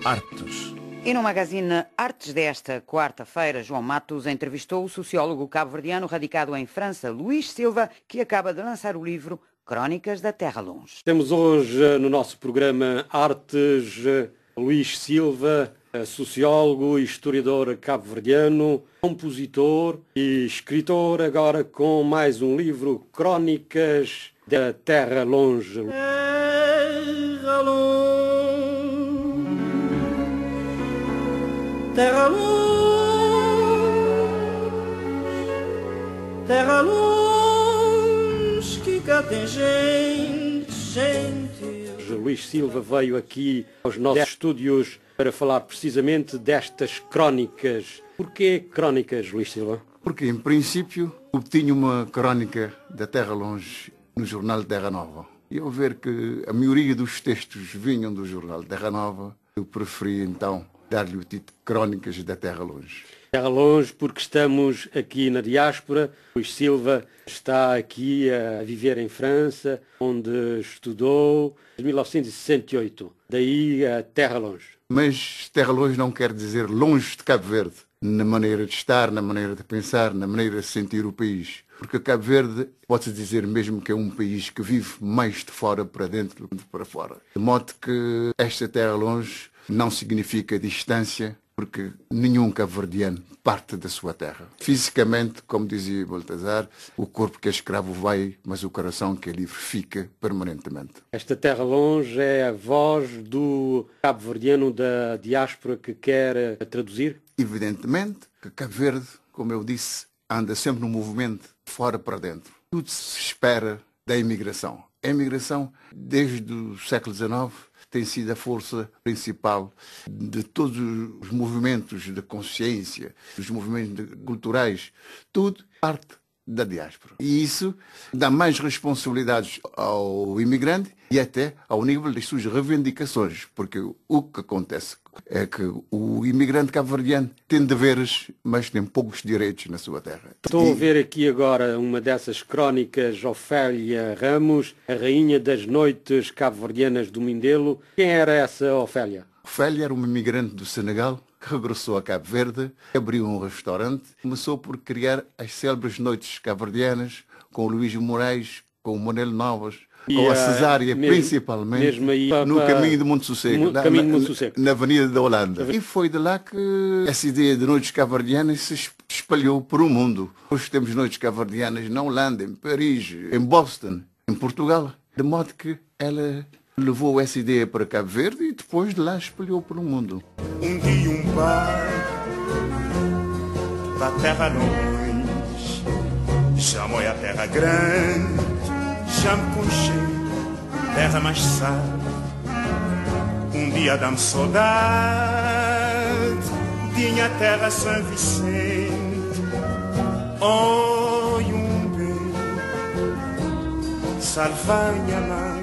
Artes. E no Magazine Artes desta quarta-feira, João Matos entrevistou o sociólogo cabo-verdiano radicado em França, Luís Silva, que acaba de lançar o livro Crónicas da Terra Longe. Temos hoje no nosso programa Artes Luís Silva, sociólogo e historiador cabo-verdiano, compositor e escritor, agora com mais um livro, Crónicas da Terra Longe. Terra longe, terra longe, terra longe, que cá tem gente, gente. Luís Silva veio aqui aos nossos estúdios para falar precisamente destas crónicas. Porquê crónicas, Luís Silva? Porque, em princípio, obtinha uma crónica da Terra Longe no jornal Terra Nova. E ao ver que a maioria dos textos vinham do jornal Terra Nova, eu preferi então dar-lhe o título Crónicas da Terra Longe. Terra Longe porque estamos aqui na diáspora. Luís Silva está aqui a viver em França, onde estudou em 1968. Daí a Terra Longe. Mas Terra Longe não quer dizer longe de Cabo Verde, na maneira de estar, na maneira de pensar, na maneira de sentir o país. Porque Cabo Verde pode-se dizer mesmo que é um país que vive mais de fora para dentro do que para fora. De modo que esta Terra Longe não significa distância, porque nenhum cabo-verdiano parte da sua terra. Fisicamente, como dizia Baltazar, o corpo que é escravo vai, mas o coração que é livre fica permanentemente. Esta Terra Longe é a voz do cabo-verdiano da diáspora que quer traduzir? Evidentemente que Cabo Verde, como eu disse, anda sempre num movimento de fora para dentro. Tudo se espera da imigração. A imigração, desde o século XIX, tem sido a força principal de todos os movimentos de consciência, dos movimentos culturais. Tudo parte da diáspora. E isso dá mais responsabilidades ao imigrante e até ao nível das suas reivindicações, porque o que acontece é que o imigrante cabo-verdiano tem deveres, mas tem poucos direitos na sua terra. Estou a ver aqui agora uma dessas crónicas, Ofélia Ramos, a rainha das noites cabo-verdianas do Mindelo. Quem era essa Ofélia? Ofélia era uma imigrante do Senegal que regressou a Cabo Verde, abriu um restaurante, começou por criar as célebres noites cabo-verdianas com o Luís Moraes, com o Manel Novas, com a Cesária, principalmente, mesmo aí, no caminho de Monte Sossego, na Avenida da Holanda. E foi de lá que essa ideia de noites cabo-verdianas se espalhou por o mundo. Hoje temos noites cabo-verdianas na Holanda, em Paris, em Boston, em Portugal. De modo que ela levou essa ideia para Cabo Verde e depois de lá espalhou por o mundo. Um dia um pai da terra longe chamou a terra grande, chame com cheiro, terra mais sal. Um dia dá-me saudade, tinha a terra São Vicente. Oi, um bem, salvai minha mãe.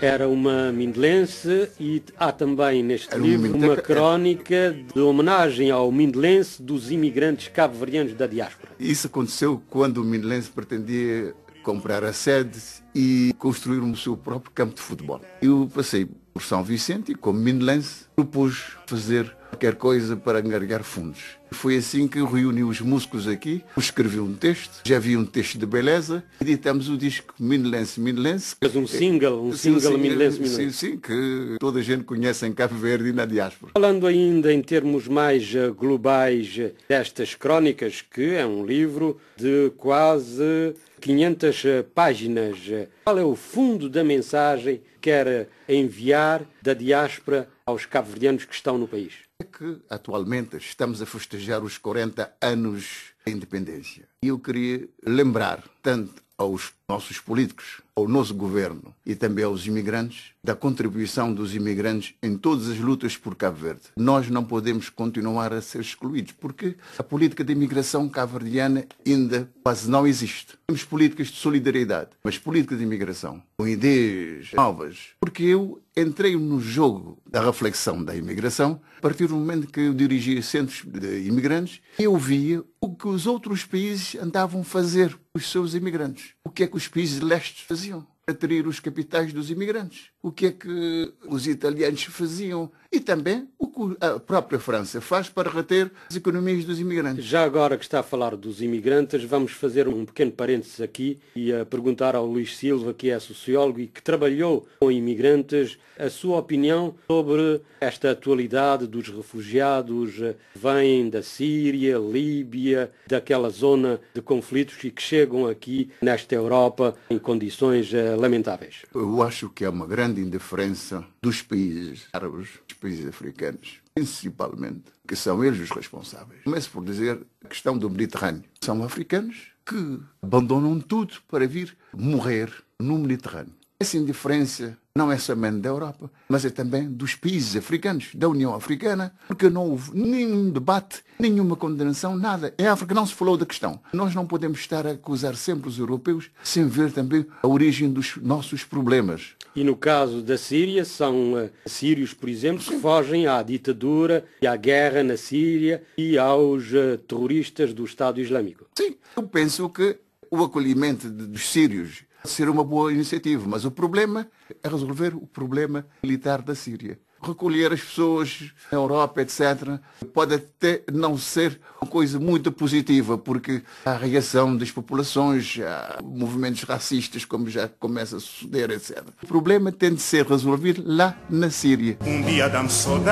Era uma mindelense e há também neste livro uma crónica de homenagem ao mindelense dos imigrantes cabo-verdianos da diáspora. Isso aconteceu quando o mindelense pretendia comprar a sede e construir o seu próprio campo de futebol. Eu passei por São Vicente e, como mindelense, propus fazer qualquer coisa para angariar fundos. Foi assim que eu reuni os músicos aqui, escrevi um texto, já havia um texto de beleza, editamos o disco Mindelense, Mindelense. Mas um single Mindelense. Sim, que toda a gente conhece em Cabo Verde e na diáspora. Falando ainda em termos mais globais destas crónicas, que é um livro de quase 500 páginas, qual é o fundo da mensagem que quer enviar da diáspora aos cabo-verdianos que estão no país? É que atualmente estamos a festejar os 40 anos da independência. E eu queria lembrar tanto aos nossos políticos, ao nosso governo e também aos imigrantes, da contribuição dos imigrantes em todas as lutas por Cabo Verde. Nós não podemos continuar a ser excluídos, porque a política de imigração cabo-verdiana ainda quase não existe. Temos políticas de solidariedade, mas políticas de imigração com ideias novas. Porque eu entrei no jogo da reflexão da imigração a partir do momento que eu dirigia centros de imigrantes e eu via o que os outros países andavam a fazer com os seus imigrantes. O que é que os países lestes faziam para atrair os capitais dos imigrantes? o que é que os italianos faziam e também o que a própria França faz para reter as economias dos imigrantes. Já agora que está a falar dos imigrantes, vamos fazer um pequeno parênteses aqui e a perguntar ao Luís Silva, que é sociólogo e que trabalhou com imigrantes, a sua opinião sobre esta atualidade dos refugiados que vêm da Síria, Líbia, daquela zona de conflitos e que chegam aqui nesta Europa em condições lamentáveis. Eu acho que há uma grande indiferença dos países árabes, dos países africanos, principalmente, que são eles os responsáveis. Começo por dizer a questão do Mediterrâneo. São africanos que abandonam tudo para vir morrer no Mediterrâneo. Essa indiferença não é somente da Europa, mas é também dos países africanos, da União Africana, porque não houve nenhum debate, nenhuma condenação, nada. Em África não se falou da questão. Nós não podemos estar a acusar sempre os europeus sem ver também a origem dos nossos problemas. E no caso da Síria, são sírios, por exemplo, que fogem à ditadura e à guerra na Síria e aos terroristas do Estado Islâmico. Sim, eu penso que o acolhimento dos sírios ser uma boa iniciativa, mas o problema é resolver o problema militar da Síria. Recolher as pessoas na Europa, etc., pode até não ser uma coisa muito positiva, porque há a reação das populações, há movimentos racistas, como já começa a suceder, etc. O problema tem de ser resolvido lá na Síria. Dia dá-me saudade,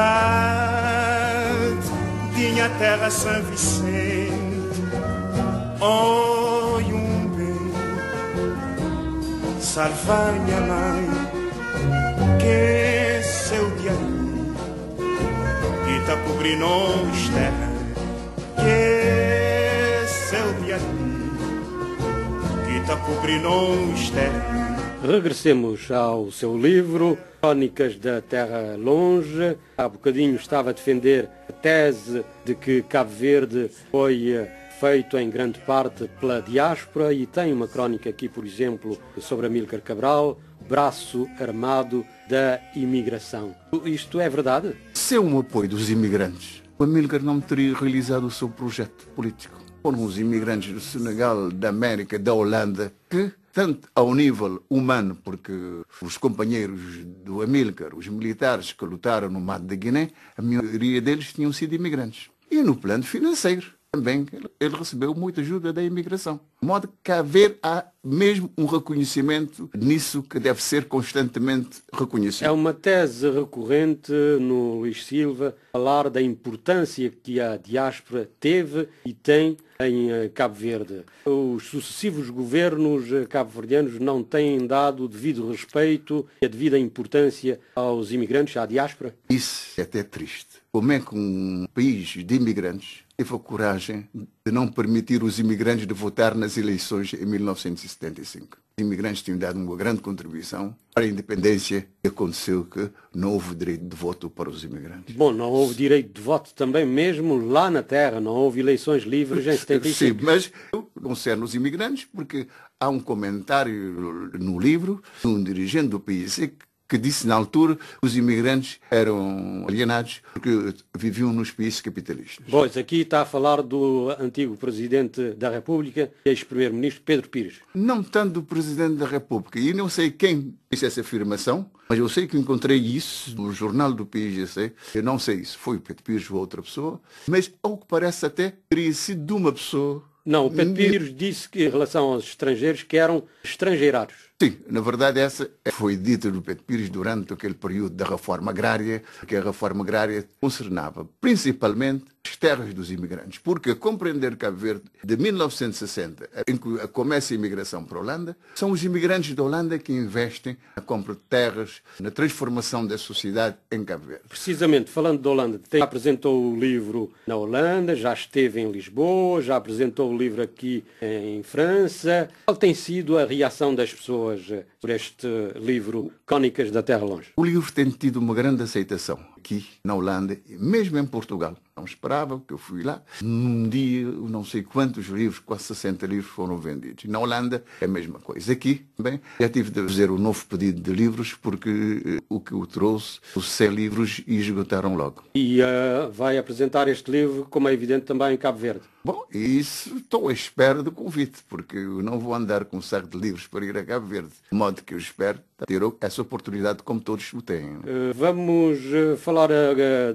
tinha terra São Vicente, oi salvar minha mãe, que seu dia que tá cobrindo os terra, que seu dia que tá cobrindo os terra. Regressemos ao seu livro, Crónicas da Terra Longe. Há bocadinho estava a defender a tese de que Cabo Verde foi feito em grande parte pela diáspora e tem uma crónica aqui, por exemplo, sobre Amílcar Cabral, braço armado da imigração. Isto é verdade? Sem o apoio dos imigrantes, o Amílcar não teria realizado o seu projeto político. Foram os imigrantes do Senegal, da América, da Holanda, que, tanto ao nível humano, porque os companheiros do Amílcar, os militares que lutaram no Mato da Guiné, a maioria deles tinham sido imigrantes. E no plano financeiro, também ele recebeu muita ajuda da imigração. De modo que há mesmo um reconhecimento nisso que deve ser constantemente reconhecido. É uma tese recorrente no Luís Silva, falar da importância que a diáspora teve e tem em Cabo Verde. Os sucessivos governos cabo-verdianos não têm dado o devido respeito e a devida importância aos imigrantes, à diáspora? Isso é até triste. Como é que um país de imigrantes teve a coragem de não permitir os imigrantes de votar nas eleições em 1975. Os imigrantes tinham dado uma grande contribuição para a independência e aconteceu que não houve direito de voto para os imigrantes. Bom, não houve direito de voto também mesmo lá na terra, não houve eleições livres em 75. Sim, mas concerne os imigrantes porque há um comentário no livro de um dirigente do PIC que disse na altura que os imigrantes eram alienados porque viviam nos países capitalistas. Pois, aqui está a falar do antigo Presidente da República e ex-Primeiro-Ministro Pedro Pires. Não tanto do Presidente da República, e não sei quem disse essa afirmação, mas eu sei que encontrei isso no jornal do PIGC, eu não sei se foi o Pedro Pires ou outra pessoa, mas ao que parece até teria sido de uma pessoa. Não, o Pedro Pires disse que em relação aos estrangeiros que eram estrangeirados. Sim, na verdade essa foi dita do Pedro Pires durante aquele período da reforma agrária, que a reforma agrária concernava principalmente as terras dos imigrantes, porque a compreender Cabo Verde de 1960, em que começa a imigração para a Holanda, são os imigrantes da Holanda que investem na compra de terras, na transformação da sociedade em Cabo Verde. Precisamente, falando da Holanda, já apresentou o livro na Holanda, já esteve em Lisboa, já apresentou o livro aqui em França. Qual tem sido a reação das pessoas por este livro, Crónicas da Terra Longe? O livro tem tido uma grande aceitação aqui na Holanda e mesmo em Portugal. Não esperava que eu fui lá. Num dia, não sei quantos livros, quase 60 livros foram vendidos. Na Holanda é a mesma coisa. Aqui, bem, já tive de fazer um novo pedido de livros porque o que eu trouxe, os 100 livros, e esgotaram logo. E vai apresentar este livro, como é evidente, também em Cabo Verde. Bom, isso estou à espera do convite, porque eu não vou andar com um saco de livros para ir a Cabo Verde. De modo que eu espero ter essa oportunidade como todos o têm. Vamos falar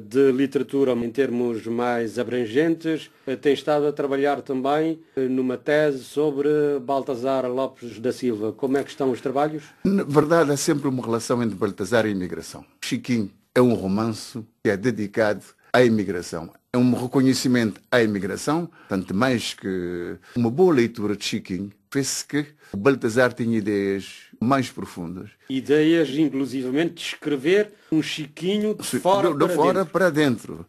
de literatura em termos mais abrangentes. Tem estado a trabalhar também numa tese sobre Baltasar Lopes da Silva. Como é que estão os trabalhos? Na verdade, há sempre uma relação entre Baltasar e imigração. Chiquinho é um romance que é dedicado à imigração. É um reconhecimento à imigração, tanto mais que uma boa leitura de Chiquinho fez que o Baltasar tinha ideias mais profundas. Ideias, inclusivamente, de escrever um Chiquinho de fora para dentro.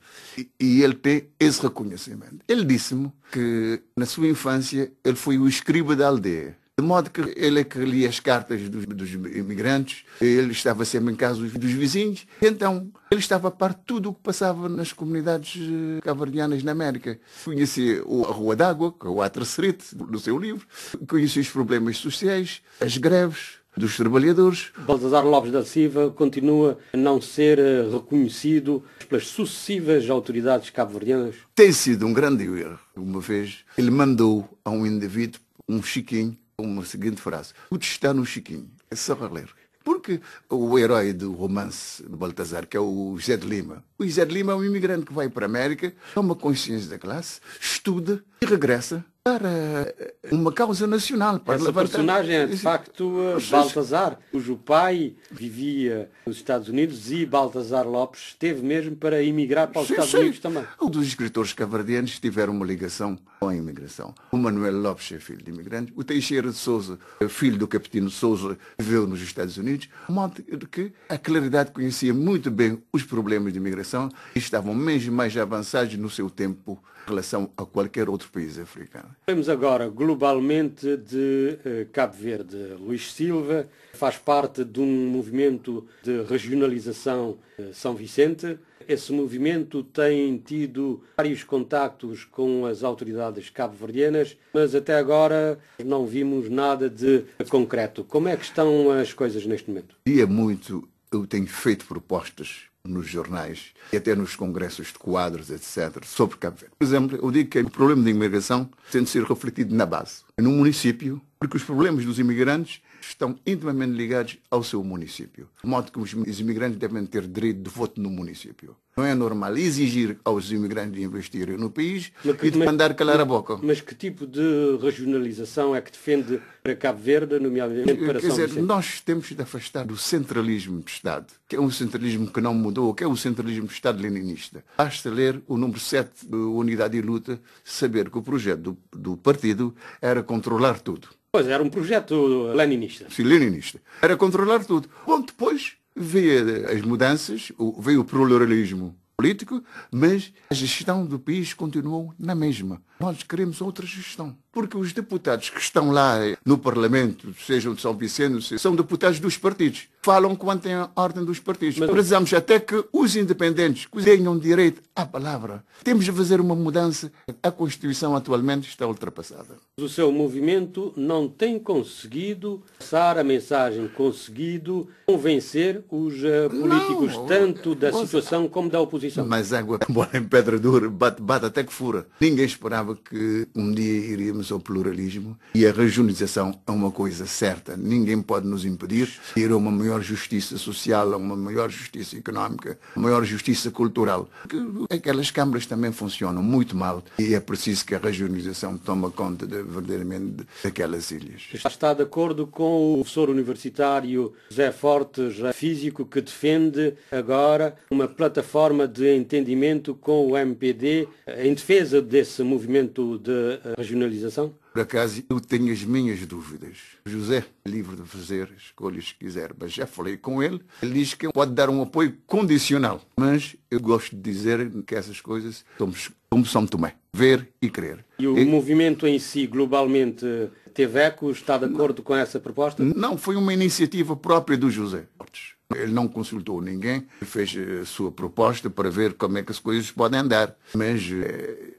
E ele tem esse reconhecimento. Ele disse-me que, na sua infância, ele foi o escriba da aldeia. De modo que ele é que lia as cartas dos imigrantes, ele estava sempre em casa dos vizinhos, então ele estava a par de tudo o que passava nas comunidades cabo-verdianas na América. Conhecia a Rua d'Água, que é o Atracerite, no seu livro, conhecia os problemas sociais, as greves dos trabalhadores. Baltasar Lopes da Silva continua a não ser reconhecido pelas sucessivas autoridades cabo-verdianas? Tem sido um grande erro. Uma vez ele mandou a um indivíduo, um Chiquinho, uma seguinte frase: tudo está no Chiquinho, é só ler. Porque o herói do romance de Baltasar, que é o José de Lima, o José de Lima é um imigrante que vai para a América, toma consciência da classe, estuda e regressa para uma causa nacional. Para essa personagem é, de facto, Baltasar, cujo pai vivia nos Estados Unidos, e Baltasar Lopes esteve mesmo para emigrar para os Estados Unidos também. Um dos escritores cabo-verdianos tiveram uma ligação com a imigração. O Manuel Lopes é filho de imigrante, o Teixeira de Sousa, filho do capitão Sousa, viveu nos Estados Unidos, de modo que a Claridade conhecia muito bem os problemas de imigração e estavam mesmo mais avançados no seu tempo em relação a qualquer outro país africano. Falamos agora globalmente de Cabo Verde. Luís Silva faz parte de um movimento de regionalização São Vicente. Esse movimento tem tido vários contactos com as autoridades cabo-verdianas, mas até agora não vimos nada de concreto. Como é que estão as coisas neste momento? Eu tenho feito propostas nos jornais e até nos congressos de quadros, etc., sobre Cabo Verde. Por exemplo, eu digo que o problema da imigração tem de ser refletido na base, no município, porque os problemas dos imigrantes estão intimamente ligados ao seu município. De modo que os imigrantes devem ter direito de voto no município. Não é normal exigir aos imigrantes de investirem no país e de mandar calar a boca. Mas que tipo de regionalização é que defende para Cabo Verde, nomeadamente para São Vicente? Nós temos de afastar do centralismo do Estado, que é um centralismo que não mudou, que é o centralismo do Estado leninista. Basta ler o número 7 da Unidade e Luta, saber que o projeto do partido era controlar tudo. Pois, era um projeto leninista. Sim, leninista. Era controlar tudo. Bom, depois veio as mudanças, veio o pluralismo político, mas a gestão do país continuou na mesma. Nós queremos outra gestão. Porque os deputados que estão lá no Parlamento, sejam de São Vicente, são deputados dos partidos. Falam quando tem a ordem dos partidos. Mas precisamos até que os independentes tenham direito à palavra. Temos de fazer uma mudança. A Constituição atualmente está ultrapassada. O seu movimento não tem conseguido passar a mensagem, conseguido convencer os políticos tanto da situação como da oposição. Mas água embora em pedra dura, bate até que fura. Ninguém esperava que um dia iríamos ao pluralismo, e a regionalização é uma coisa certa. Ninguém pode nos impedir de ir a uma maior justiça social, a uma maior justiça económica, uma maior justiça cultural. Porque aquelas câmaras também funcionam muito mal e é preciso que a regionalização tome conta verdadeiramente daquelas ilhas. Está de acordo com o professor universitário José Fortes, físico, que defende agora uma plataforma de entendimento com o MPD em defesa desse movimento de regionalização? Por acaso, eu tenho as minhas dúvidas. O José é livre de fazer escolhas que quiser, mas já falei com ele. Ele diz que pode dar um apoio condicional. Mas eu gosto de dizer que essas coisas somos como São Tomé. Ver e crer. E o movimento em si, globalmente, teve eco? Está de acordo com essa proposta? Não, foi uma iniciativa própria do José Fortes. Ele não consultou ninguém, fez a sua proposta para ver como é que as coisas podem andar. Mas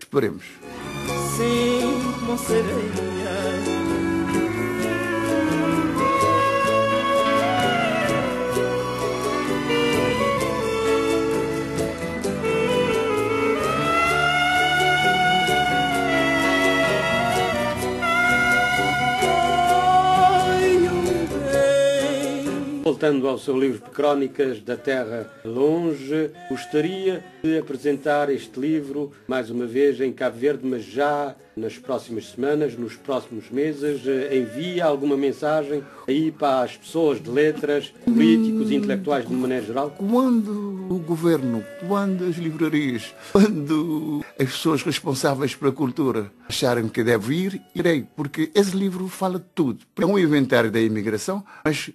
esperemos. Sim, não sereia. voltando ao seu livro Crónicas da Terra Longe, gostaria de apresentar este livro mais uma vez em Cabo Verde, mas já nas próximas semanas, nos próximos meses. Envia alguma mensagem aí para as pessoas de letras, políticos e intelectuais de maneira geral? Quando o governo, quando as livrarias, quando as pessoas responsáveis pela cultura acharem que deve ir, irei, porque esse livro fala de tudo. É um inventário da imigração, mas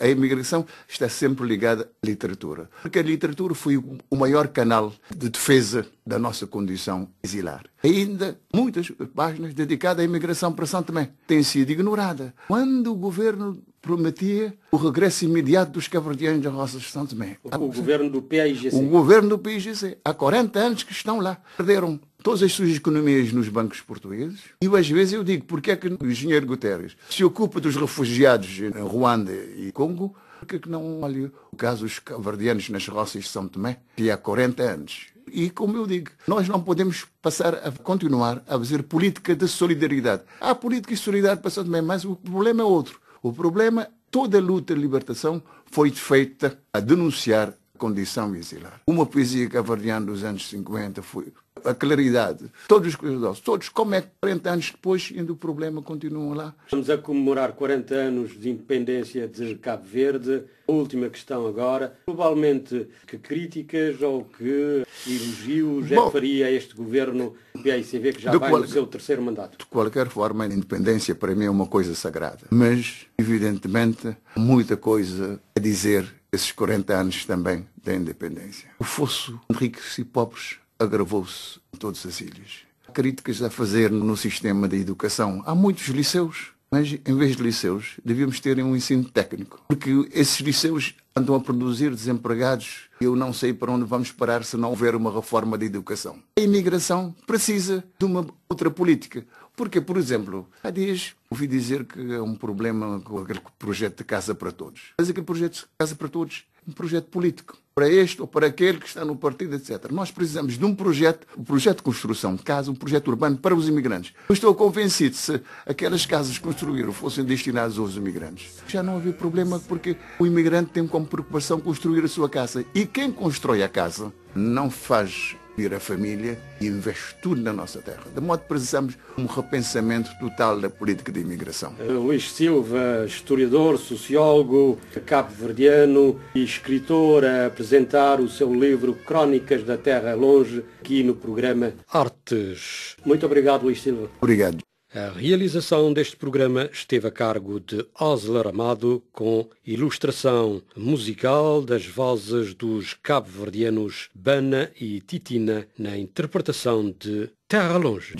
a imigração está sempre ligada à literatura, porque a literatura foi o maior canal de defesa da nossa condição exilar. Ainda muitas páginas dedicadas à imigração para São Tomé têm sido ignoradas. Quando o governo prometia o regresso imediato dos cabo-verdianos da roça de São Tomé. O governo do PAIGC. O governo do PAIGC. Há 40 anos que estão lá. Perderam todas as suas economias nos bancos portugueses. E às vezes eu digo, porque é que o engenheiro Guterres se ocupa dos refugiados em Ruanda e Congo? Porque é que não olha o caso dos cabo-verdianos nas roças de São Tomé, que há 40 anos? E, como eu digo, nós não podemos passar a continuar a fazer política de solidariedade. Há política de solidariedade para São Tomé, mas o problema é outro. O problema, toda a luta de libertação foi feita a denunciar a condição exilar. Uma poesia cabo-verdiana dos anos 50 foi a claridade. Todos os cuidadosos, todos, como é que 40 anos depois ainda o problema continua lá? Estamos a comemorar 40 anos de independência de Cabo Verde. A última questão agora. Globalmente, que críticas ou que elogios é que faria a este governo do PAICV, que já vai no seu terceiro mandato? De qualquer forma, a independência para mim é uma coisa sagrada. Mas, evidentemente, há muita coisa a dizer esses 40 anos também da independência. O fosso de ricos e pobres agravou-se em todas as ilhas. Há críticas a fazer no sistema de educação. Há muitos liceus, mas em vez de liceus, devíamos ter um ensino técnico. Porque esses liceus andam a produzir desempregados. Eu não sei para onde vamos parar se não houver uma reforma da educação. A imigração precisa de uma outra política. Porque, por exemplo, há dias ouvi dizer que é um problema com aquele projeto de Casa para Todos. Mas aquele projeto de Casa para Todos é um projeto político. Para este ou para aquele que está no partido, etc. Nós precisamos de um projeto de construção de casa, um projeto urbano para os imigrantes. Eu estou convencido que se aquelas casas que construíram fossem destinadas aos imigrantes, já não havia problema, porque o imigrante tem como preocupação construir a sua casa. E quem constrói a casa não faz vir a família e investe tudo na nossa terra. De modo que precisamos de um repensamento total da política de imigração. Luís Silva, historiador, sociólogo, cabo-verdiano e escritor, a apresentar o seu livro Crónicas da Terra Longe, aqui no programa Artes. Muito obrigado, Luís Silva. Obrigado. A realização deste programa esteve a cargo de Osler Amado, com ilustração musical das vozes dos cabo-verdianos Bana e Titina, na interpretação de Terra Longe.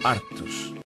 Arte.